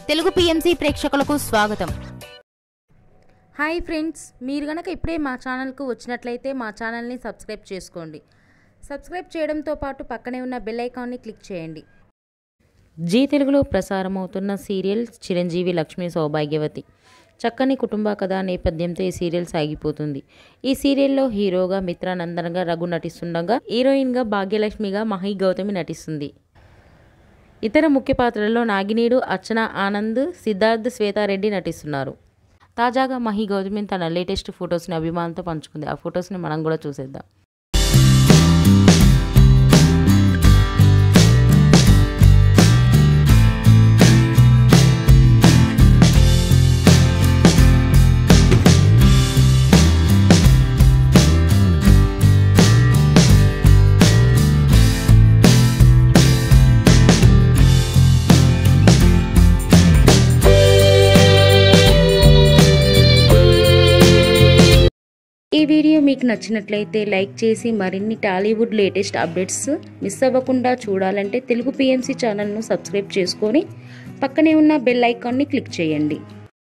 Telugu PMC ప్రేక్షకులకు స్వాగతం. Hi friends, మీరు గనక ఇప్పుడే మా ఛానల్కు వచ్చినట్లయితే మా ఛానల్ని సబ్స్క్రైబ్ చేసుకోండి. సబ్స్క్రైబ్ చేయడంతో పాటు పక్కనే ఉన్న బెల్ ఐకాన్ని క్లిక్ చేయండి. జీ తెలుగులో ప్రసారమవుతున్న సీరియల్ చిరంజీవి లక్ష్మీ సౌభాగ్యవతి. చక్కని కుటుంబ కథ నేపథ్యంతో ఈ సీరియల్ సాగిపోతుంది. ఈ సీరియల్లో హీరోగా మిత్రానందన్గా రఘు నటిస్తుండగా, హీరోయిన్గా భాగ్యలక్ష్మిగా మహి గౌతమి నటిస్తుంది. ఇతర ముఖ్య పాత్రల్లో నాగినీడు, అర్చన ఆనంద్, సిద్ధార్థ్, శ్వేతారెడ్డి నటిస్తున్నారు. తాజాగా మహి గౌతమి తన లేటెస్ట్ ఫొటోస్ని అభిమానులతో పంచుకుంది. ఆ ఫొటోస్ని మనం కూడా చూసేద్దాం. ఈ వీడియో మీకు నచ్చినట్లయితే లైక్ చేసి మరిన్ని టాలీవుడ్ లేటెస్ట్ అప్డేట్స్ మిస్ అవ్వకుండా చూడాలంటే తెలుగు పిఎంసి ఛానల్ను సబ్స్క్రైబ్ చేసుకొని పక్కనే ఉన్న బెల్ ఐకాన్ని క్లిక్ చేయండి.